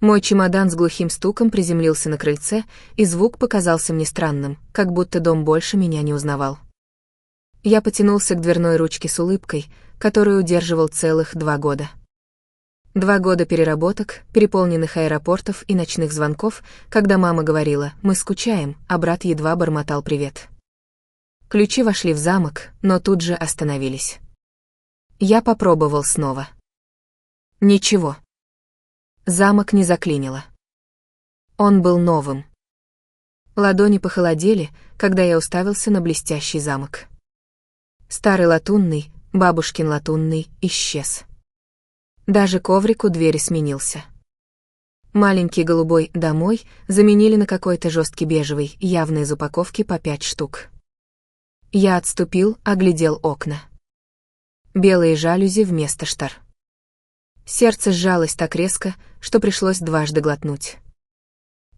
Мой чемодан с глухим стуком приземлился на крыльце, и звук показался мне странным, как будто дом больше меня не узнавал. Я потянулся к дверной ручке с улыбкой, которую удерживал целых 2 года. 2 года переработок, переполненных аэропортов и ночных звонков, когда мама говорила «мы скучаем», а брат едва бормотал «привет». Ключи вошли в замок, но тут же остановились. Я попробовал снова. Ничего. Замок не заклинило. Он был новым. Ладони похолодели, когда я уставился на блестящий замок. Старый латунный, бабушкин латунный, исчез. Даже коврик у двери сменился. Маленький голубой «домой» заменили на какой-то жесткий бежевый, явно из упаковки по 5 штук. Я отступил, оглядел окна. Белые жалюзи вместо штор. Сердце сжалось так резко, что пришлось дважды глотнуть.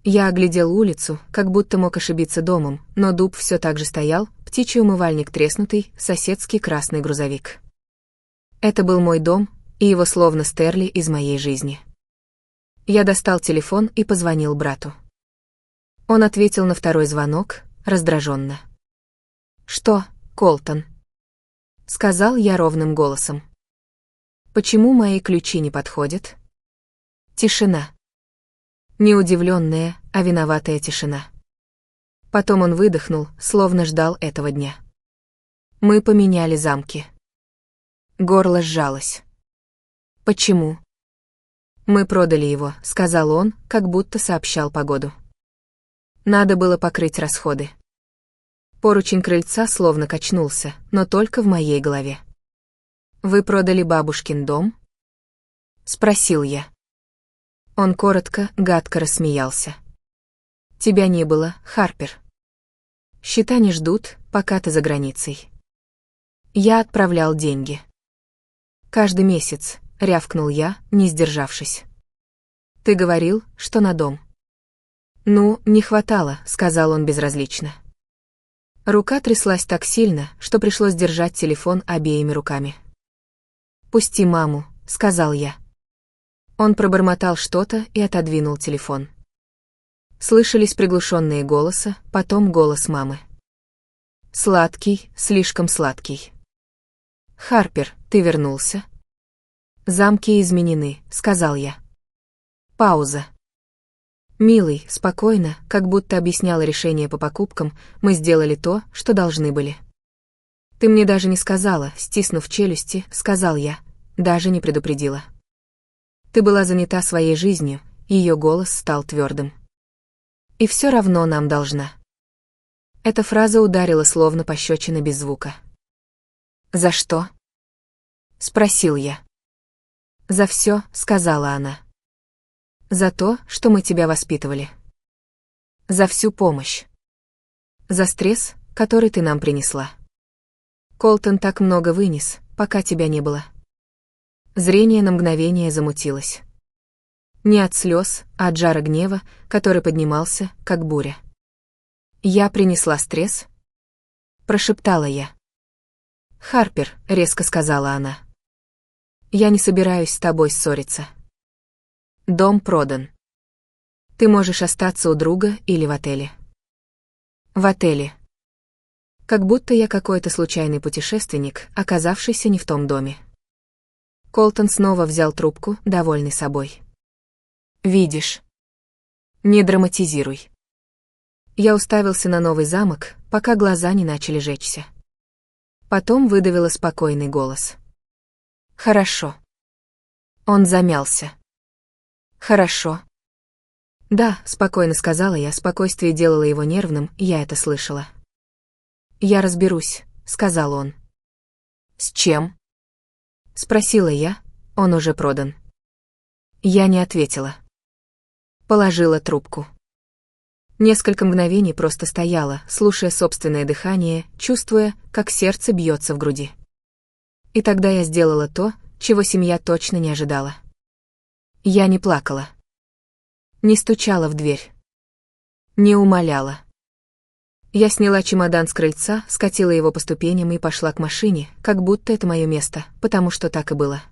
Я оглядел улицу, как будто мог ошибиться домом, но дуб все так же стоял, птичий умывальник треснутый, соседский красный грузовик. Это был мой дом, и его словно стерли из моей жизни. Я достал телефон и позвонил брату. Он ответил на второй звонок, раздраженно. «Что, Колтон?» — сказал я ровным голосом. «Почему мои ключи не подходят?» Тишина. Не удивленная, а виноватая тишина. Потом он выдохнул, словно ждал этого дня. Мы поменяли замки. Горло сжалось. «Почему?» «Мы продали его», — сказал он, как будто сообщал погоду. Надо было покрыть расходы. Поручень крыльца словно качнулся, но только в моей голове. «Вы продали бабушкин дом?» — спросил я. Он коротко, гадко рассмеялся. «Тебя не было, Харпер. Счета не ждут, пока ты за границей. Я отправлял деньги. Каждый месяц», — рявкнул я, не сдержавшись. «Ты говорил, что на дом». «Ну, не хватало», — сказал он безразлично. Рука тряслась так сильно, что пришлось держать телефон обеими руками. «Пусти маму», — сказал я. Он пробормотал что-то и отодвинул телефон. Слышались приглушенные голоса, потом голос мамы. «Сладкий, слишком сладкий». «Харпер, ты вернулся?» «Замки изменены», — сказал я. Пауза. «Милый, спокойно, как будто объясняла решение по покупкам, мы сделали то, что должны были». «Ты мне даже не сказала», — стиснув челюсти, сказал я, даже не предупредила. «Ты была занята своей жизнью», — ее голос стал твердым. «И все равно нам должна». Эта фраза ударила словно пощечина без звука. «За что?» — спросил я. «За все», — сказала она. «За то, что мы тебя воспитывали. За всю помощь. За стресс, который ты нам принесла. Колтон так много вынес, пока тебя не было». Зрение на мгновение замутилось. Не от слез, а от жара гнева, который поднимался, как буря. «Я принесла стресс?» — прошептала я. «Харпер», — резко сказала она. «Я не собираюсь с тобой ссориться. Дом продан. Ты можешь остаться у друга или в отеле». «В отеле». Как будто я какой-то случайный путешественник, оказавшийся не в том доме. Колтон снова взял трубку, довольный собой. «Видишь. Не драматизируй». Я уставился на новый замок, пока глаза не начали жечься. Потом выдавила спокойный голос. «Хорошо». Он замялся. «Хорошо». «Да», — спокойно сказала я, спокойствие делало его нервным, я это слышала. «Я разберусь», — сказал он. «С чем?» — спросила я, он уже продан. Я не ответила. Положила трубку. Несколько мгновений просто стояла, слушая собственное дыхание, чувствуя, как сердце бьется в груди. И тогда я сделала то, чего семья точно не ожидала. Я не плакала. Не стучала в дверь. Не умоляла. Я сняла чемодан с крыльца, скатила его по ступеням и пошла к машине, как будто это мое место, потому что так и было.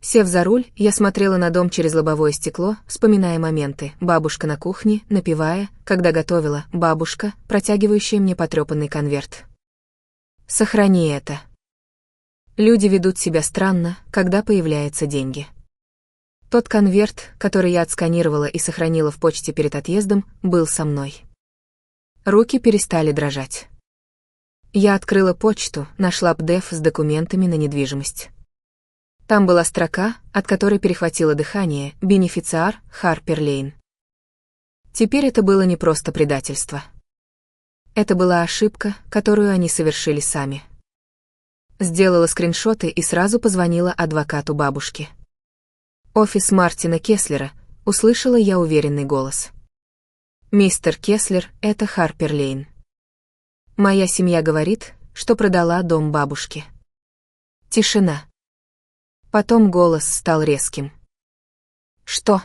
Сев за руль, я смотрела на дом через лобовое стекло, вспоминая моменты. Бабушка на кухне, напевая, когда готовила, бабушка, протягивающая мне потрепанный конверт. Сохрани это. Люди ведут себя странно, когда появляются деньги. Тот конверт, который я отсканировала и сохранила в почте перед отъездом, был со мной. Руки перестали дрожать. Я открыла почту, нашла PDF с документами на недвижимость. Там была строка, от которой перехватило дыхание, бенефициар Харпер Лейн. Теперь это было не просто предательство. Это была ошибка, которую они совершили сами. Сделала скриншоты и сразу позвонила адвокату бабушки. «Офис Мартина Кеслера», — услышала я уверенный голос. «Мистер Кеслер, это Харпер Лейн. Моя семья говорит, что продала дом бабушки». Тишина. Потом голос стал резким. «Что?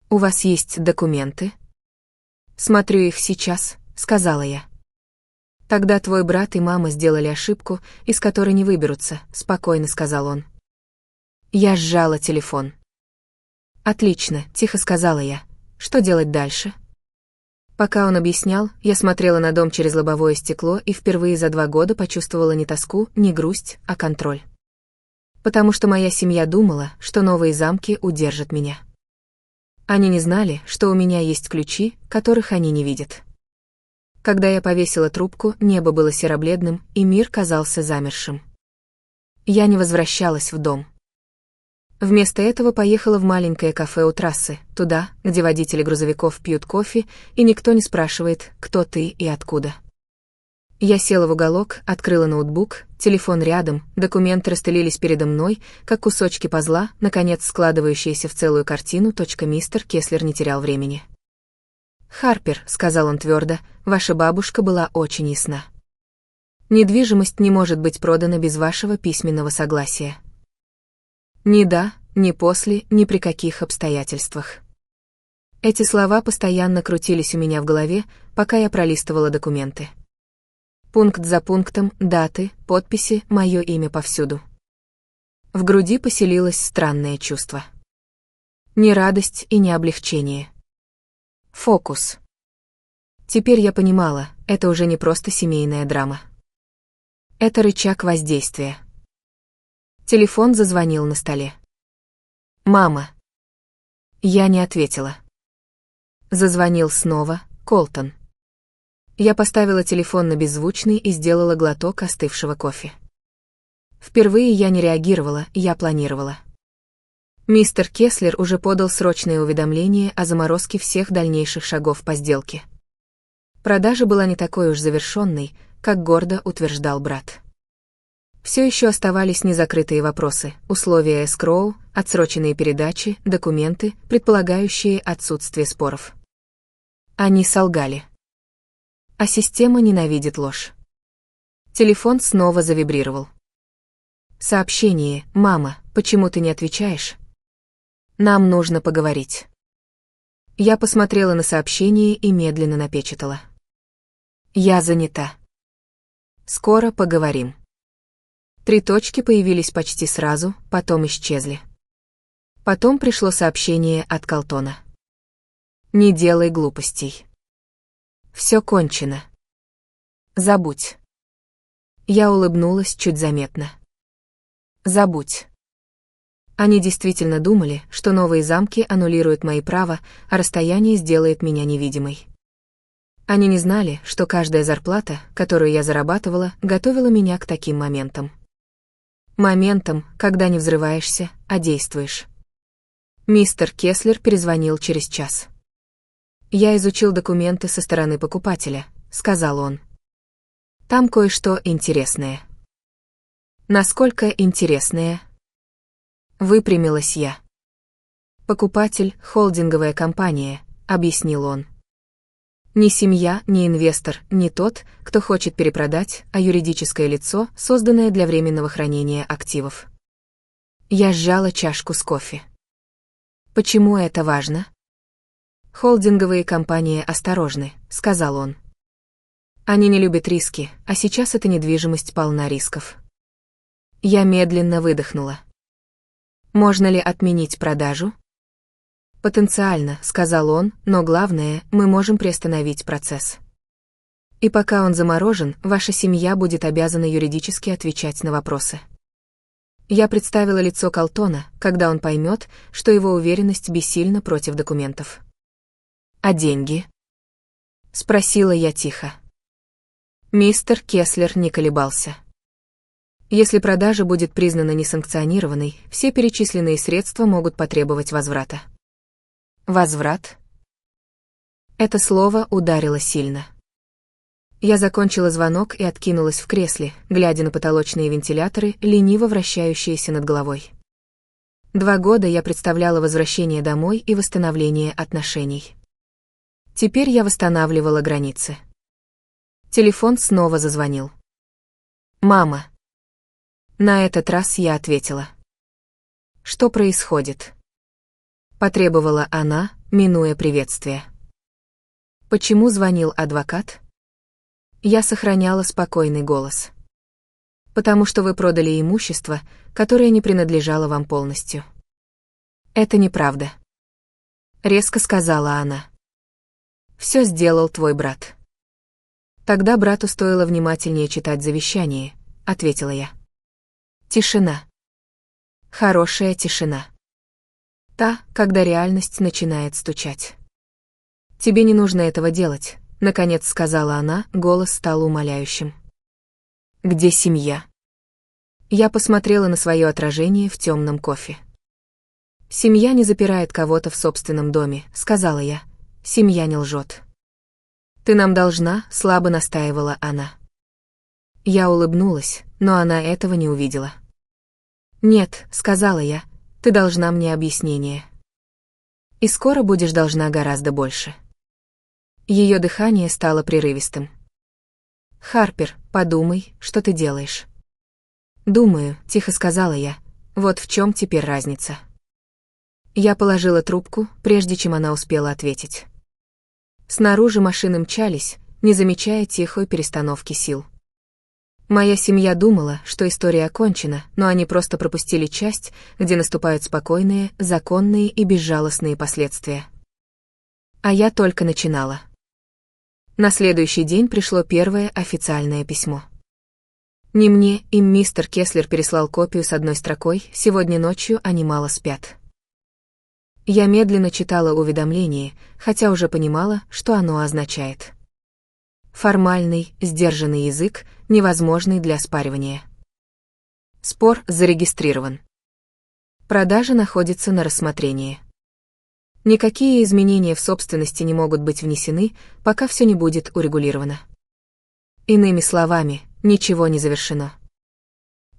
У вас есть документы?» «Смотрю их сейчас», — сказала я. «Тогда твой брат и мама сделали ошибку, из которой не выберутся», — спокойно сказал он. Я сжала телефон. «Отлично», — тихо сказала я. «Что делать дальше?» Пока он объяснял, я смотрела на дом через лобовое стекло и впервые за 2 года почувствовала не тоску, не грусть, а контроль. Потому что моя семья думала, что новые замки удержат меня. Они не знали, что у меня есть ключи, которых они не видят. Когда я повесила трубку, небо было серобледным, и мир казался замершим. Я не возвращалась в дом. Вместо этого поехала в маленькое кафе у трассы, туда, где водители грузовиков пьют кофе, и никто не спрашивает, кто ты и откуда. Я села в уголок, открыла ноутбук, телефон рядом, документы расстелились передо мной, как кусочки пазла, наконец складывающиеся в целую картину. Мистер Кеслер не терял времени. «Харпер», — сказал он твердо, — «ваша бабушка была очень ясна. Недвижимость не может быть продана без вашего письменного согласия. Ни да, ни после, ни при каких обстоятельствах». Эти слова постоянно крутились у меня в голове, пока я пролистывала документы. Пункт за пунктом, даты, подписи, мое имя повсюду. В груди поселилось странное чувство. Не радость и не облегчение. Фокус. Теперь я понимала, это уже не просто семейная драма. Это рычаг воздействия. Телефон зазвонил на столе. «Мама». Я не ответила. Зазвонил снова Колтон. Я поставила телефон на беззвучный и сделала глоток остывшего кофе. Впервые я не реагировала, я планировала. Мистер Кеслер уже подал срочное уведомление о заморозке всех дальнейших шагов по сделке. Продажа была не такой уж завершенной, как гордо утверждал брат. Все еще оставались незакрытые вопросы, условия эскроу, отсроченные передачи, документы, предполагающие отсутствие споров. Они солгали. А система ненавидит ложь. Телефон снова завибрировал. Сообщение: «Мама, почему ты не отвечаешь? Нам нужно поговорить». Я посмотрела на сообщение и медленно напечатала. «Я занята. Скоро поговорим». 3 точки появились почти сразу, потом исчезли. Потом пришло сообщение от Колтона. «Не делай глупостей. Все кончено. Забудь». Я улыбнулась чуть заметно. Забудь. Они действительно думали, что новые замки аннулируют мои права, а расстояние сделает меня невидимой. Они не знали, что каждая зарплата, которую я зарабатывала, готовила меня к таким моментам. Моментам, когда не взрываешься, а действуешь. Мистер Кеслер перезвонил через час. «Я изучил документы со стороны покупателя», — сказал он. «Там кое-что интересное». «Насколько интересное?» Выпрямилась я. «Покупатель — холдинговая компания», — объяснил он. «Не семья, не инвестор, не тот, кто хочет перепродать, а юридическое лицо, созданное для временного хранения активов». Я сжала чашку с кофе. «Почему это важно?» «Холдинговые компании осторожны», — сказал он. «Они не любят риски, а сейчас эта недвижимость полна рисков». Я медленно выдохнула. Можно ли отменить продажу? Потенциально, сказал он, но главное, мы можем приостановить процесс. И пока он заморожен, ваша семья будет обязана юридически отвечать на вопросы. Я представила лицо Колтона, когда он поймет, что его уверенность бессильна против документов. «А деньги?» — спросила я тихо. Мистер Кеслер не колебался. Если продажа будет признана несанкционированной, все перечисленные средства могут потребовать возврата. Возврат? Это слово ударило сильно. Я закончила звонок и откинулась в кресле, глядя на потолочные вентиляторы, лениво вращающиеся над головой. 2 года я представляла возвращение домой и восстановление отношений. Теперь я восстанавливала границы. Телефон снова зазвонил. «Мама». На этот раз я ответила. «Что происходит?» Потребовала она, минуя приветствие. «Почему звонил адвокат?» Я сохраняла спокойный голос. «Потому что вы продали имущество, которое не принадлежало вам полностью». «Это неправда», — резко сказала она. «Все сделал твой брат». «Тогда брату стоило внимательнее читать завещание», — ответила я. Тишина. Хорошая тишина. Та, когда реальность начинает стучать. «Тебе не нужно этого делать», — наконец сказала она, голос стал умоляющим. «Где семья?» Я посмотрела на свое отражение в темном кофе. «Семья не запирает кого-то в собственном доме», — сказала я. «Семья не лжет». «Ты нам должна», — слабо настаивала она. Я улыбнулась, но она этого не увидела. «Нет», — сказала я, — «ты должна мне объяснение. И скоро будешь должна гораздо больше». Ее дыхание стало прерывистым. «Харпер, подумай, что ты делаешь». «Думаю», — тихо сказала я, — «вот в чем теперь разница». Я положила трубку, прежде чем она успела ответить. Снаружи машины мчались, не замечая тихой перестановки сил. Моя семья думала, что история окончена, но они просто пропустили часть, где наступают спокойные, законные и безжалостные последствия. А я только начинала. На следующий день пришло первое официальное письмо. Не мне, им мистер Кеслер переслал копию с одной строкой: «Сегодня ночью они мало спят». Я медленно читала уведомление, хотя уже понимала, что оно означает. Формальный, сдержанный язык, невозможный для оспаривания. Спор зарегистрирован. Продажа находится на рассмотрении. Никакие изменения в собственности не могут быть внесены, пока все не будет урегулировано. Иными словами, ничего не завершено.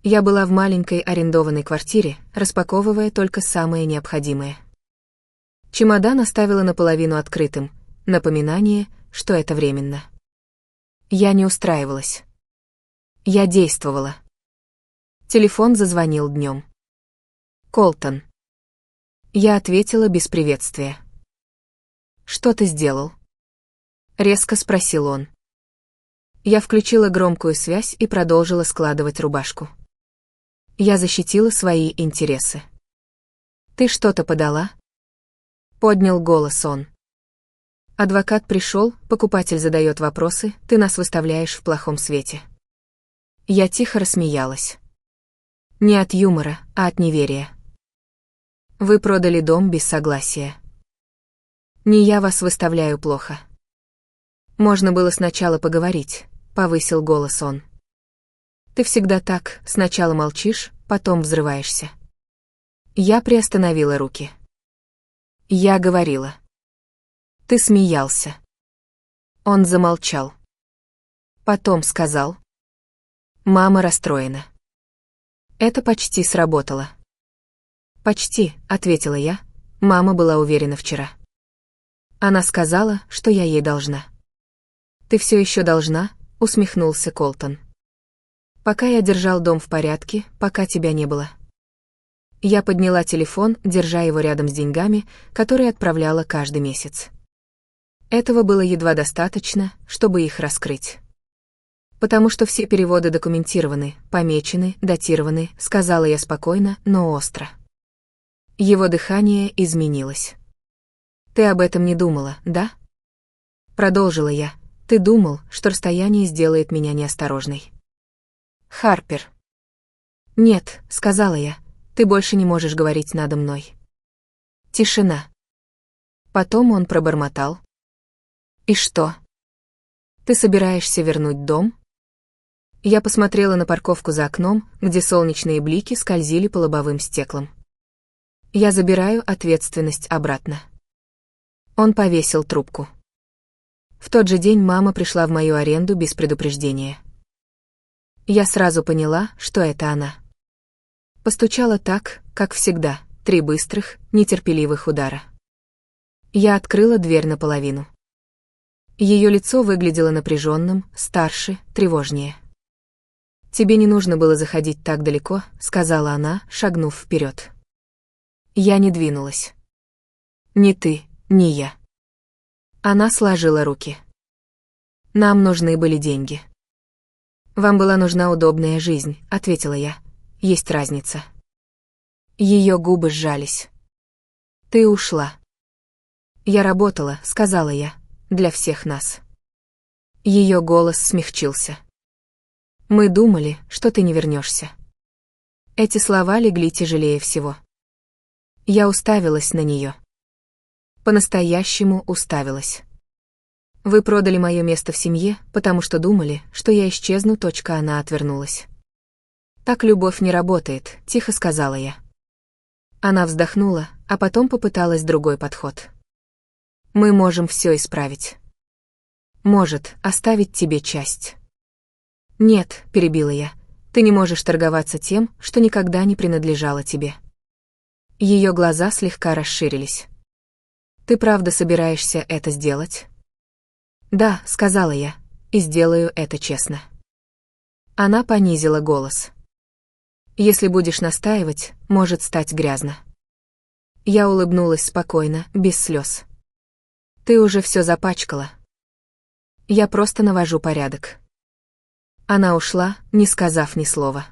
Я была в маленькой арендованной квартире, распаковывая только самое необходимое. Чемодан оставила наполовину открытым, напоминание, что это временно. Я не устраивалась. Я действовала. Телефон зазвонил днем. Колтон. Я ответила без приветствия. «Что ты сделал?» Резко спросил он. Я включила громкую связь и продолжила складывать рубашку. Я защитила свои интересы. «Ты что-то подала?» Поднял голос он. Адвокат пришел, покупатель задает вопросы, ты нас выставляешь в плохом свете. Я тихо рассмеялась. Не от юмора, а от неверия. Вы продали дом без согласия. Не я вас выставляю плохо. Можно было сначала поговорить, повысил голос он. Ты всегда так, сначала молчишь, потом взрываешься. Я приостановила руки. Я говорила. Ты смеялся. Он замолчал. Потом сказал. Мама расстроена. Это почти сработало. Почти, ответила я. Мама была уверена вчера. Она сказала, что я ей должна. Ты все еще должна, усмехнулся Колтон. Пока я держал дом в порядке, пока тебя не было. Я подняла телефон, держа его рядом с деньгами, которые отправляла каждый месяц. Этого было едва достаточно, чтобы их раскрыть. Потому что все переводы документированы, помечены, датированы, сказала я спокойно, но остро. Его дыхание изменилось. «Ты об этом не думала, да?» Продолжила я. «Ты думал, что расстояние сделает меня неосторожной». «Харпер». «Нет», — сказала я, — «ты больше не можешь говорить надо мной». Тишина. Потом он пробормотал. «И что? Ты собираешься вернуть дом?» Я посмотрела на парковку за окном, где солнечные блики скользили по лобовым стеклам. «Я забираю ответственность обратно». Он повесил трубку. В тот же день мама пришла в мою аренду без предупреждения. Я сразу поняла, что это она. Постучала так, как всегда, 3 быстрых, нетерпеливых удара. Я открыла дверь наполовину. Ее лицо выглядело напряженным, старше, тревожнее. «Тебе не нужно было заходить так далеко», — сказала она, шагнув вперед. Я не двинулась. «Ни ты, ни я». Она сложила руки. «Нам нужны были деньги». «Вам была нужна удобная жизнь», — ответила я. «Есть разница». Ее губы сжались. «Ты ушла». «Я работала», — сказала я, — «для всех нас». Ее голос смягчился. «Мы думали, что ты не вернешься». Эти слова легли тяжелее всего. Я уставилась на нее. По-настоящему уставилась. «Вы продали мое место в семье, потому что думали, что я исчезну». Она отвернулась. «Так любовь не работает», — тихо сказала я. Она вздохнула, а потом попыталась другой подход. «Мы можем все исправить. Может, оставить тебе часть». «Нет», — перебила я, — «ты не можешь торговаться тем, что никогда не принадлежало тебе». Ее глаза слегка расширились. «Ты правда собираешься это сделать?» «Да», — сказала я, — «и сделаю это честно». Она понизила голос. «Если будешь настаивать, может стать грязно». Я улыбнулась спокойно, без слез. «Ты уже все запачкала. Я просто навожу порядок». Она ушла, не сказав ни слова.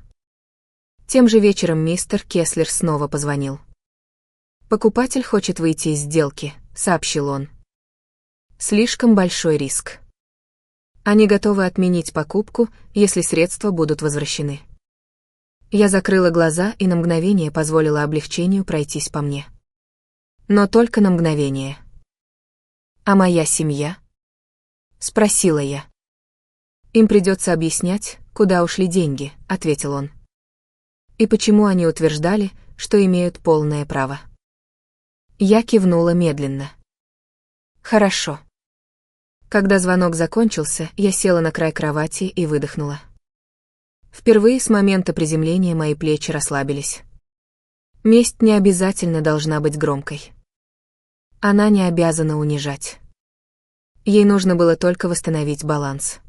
Тем же вечером мистер Кеслер снова позвонил. «Покупатель хочет выйти из сделки», — сообщил он. «Слишком большой риск. Они готовы отменить покупку, если средства будут возвращены». Я закрыла глаза и на мгновение позволила облегчению пройтись по мне. Но только на мгновение. «А моя семья?» — спросила я. «Им придется объяснять, куда ушли деньги», — ответил он. «И почему они утверждали, что имеют полное право». Я кивнула медленно. «Хорошо». Когда звонок закончился, я села на край кровати и выдохнула. Впервые с момента приземления мои плечи расслабились. Месть не обязательно должна быть громкой. Она не обязана унижать. Ей нужно было только восстановить баланс.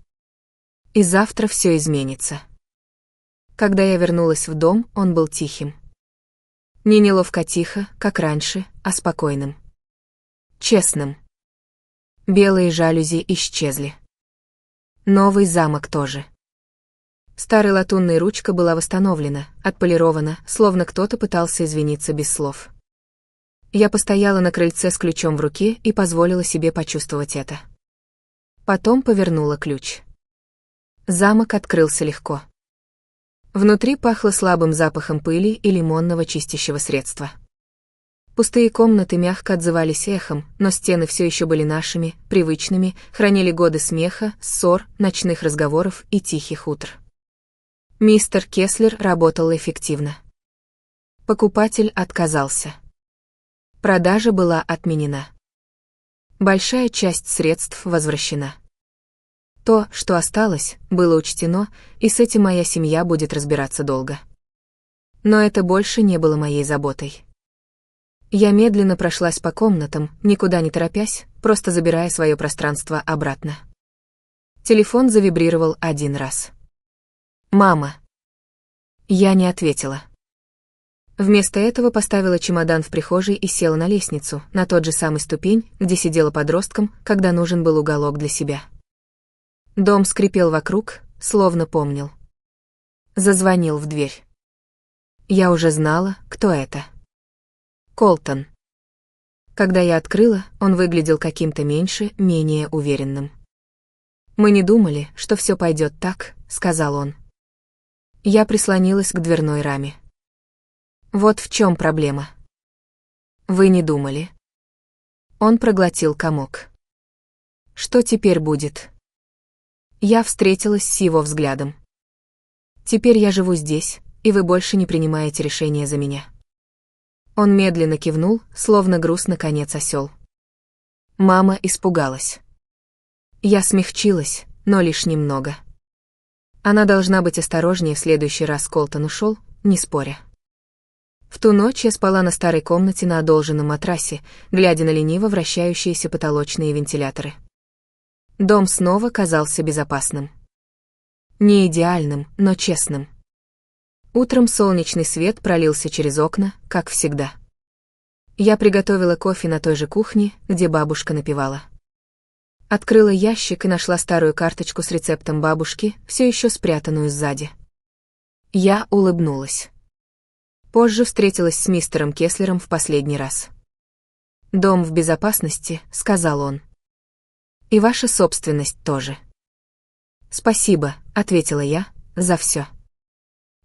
И завтра все изменится. Когда я вернулась в дом, он был тихим. Не неловко тихо, как раньше, а спокойным. Честным. Белые жалюзи исчезли. Новый замок тоже. Старая латунная ручка была восстановлена, отполирована, словно кто-то пытался извиниться без слов. Я постояла на крыльце с ключом в руке и позволила себе почувствовать это. Потом повернула ключ. Замок открылся легко. Внутри пахло слабым запахом пыли и лимонного чистящего средства. Пустые комнаты мягко отзывались эхом, но стены все еще были нашими, привычными, хранили годы смеха, ссор, ночных разговоров и тихих утр. Мистер Кеслер работал эффективно. Покупатель отказался. Продажа была отменена. Большая часть средств возвращена. То, что осталось, было учтено, и с этим моя семья будет разбираться долго. Но это больше не было моей заботой. Я медленно прошлась по комнатам, никуда не торопясь, просто забирая свое пространство обратно. Телефон завибрировал 1 раз. «Мама». Я не ответила. Вместо этого поставила чемодан в прихожей и села на лестницу, на тот же самый ступень, где сидела подростком, когда нужен был уголок для себя. Дом скрипел вокруг, словно помнил. Зазвонил в дверь. Я уже знала, кто это. Колтон. Когда я открыла, он выглядел каким-то меньше, менее уверенным. «Мы не думали, что все пойдет так», — сказал он. Я прислонилась к дверной раме. «Вот в чем проблема». «Вы не думали». Он проглотил комок. «Что теперь будет?» Я встретилась с его взглядом. «Теперь я живу здесь, и вы больше не принимаете решения за меня». Он медленно кивнул, словно груз наконец осел. Мама испугалась. Я смягчилась, но лишь немного. Она должна быть осторожнее в следующий раз. Колтон ушел, не споря. В ту ночь я спала на старой комнате на одолженном матрасе, глядя на лениво вращающиеся потолочные вентиляторы. Дом снова казался безопасным. Не идеальным, но честным. Утром солнечный свет пролился через окна, как всегда. Я приготовила кофе на той же кухне, где бабушка напевала. Открыла ящик и нашла старую карточку с рецептом бабушки, все еще спрятанную сзади. Я улыбнулась. Позже встретилась с мистером Кеслером в последний раз. «Дом в безопасности», — сказал он. «И ваша собственность тоже». «Спасибо», — ответила я, — «за все».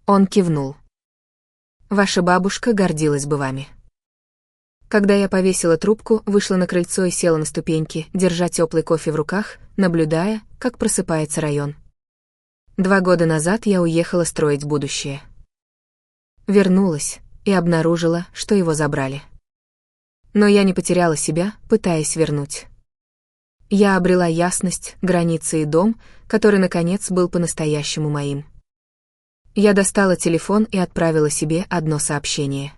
Он кивнул. «Ваша бабушка гордилась бы вами». Когда я повесила трубку, вышла на крыльцо и села на ступеньки, держа теплый кофе в руках, наблюдая, как просыпается район. 2 года назад я уехала строить будущее. Вернулась и обнаружила, что его забрали. Но я не потеряла себя, пытаясь вернуть. Я обрела ясность, границы и дом, который, наконец, был по-настоящему моим. Я достала телефон и отправила себе одно сообщение.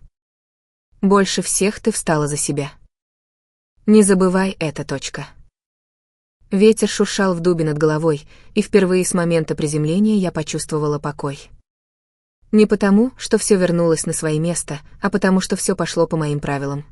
«Больше всех ты встала за себя. Не забывай это. Точка». Ветер шуршал в дубе над головой, и впервые с момента приземления я почувствовала покой. Не потому, что все вернулось на свои места, а потому, что все пошло по моим правилам.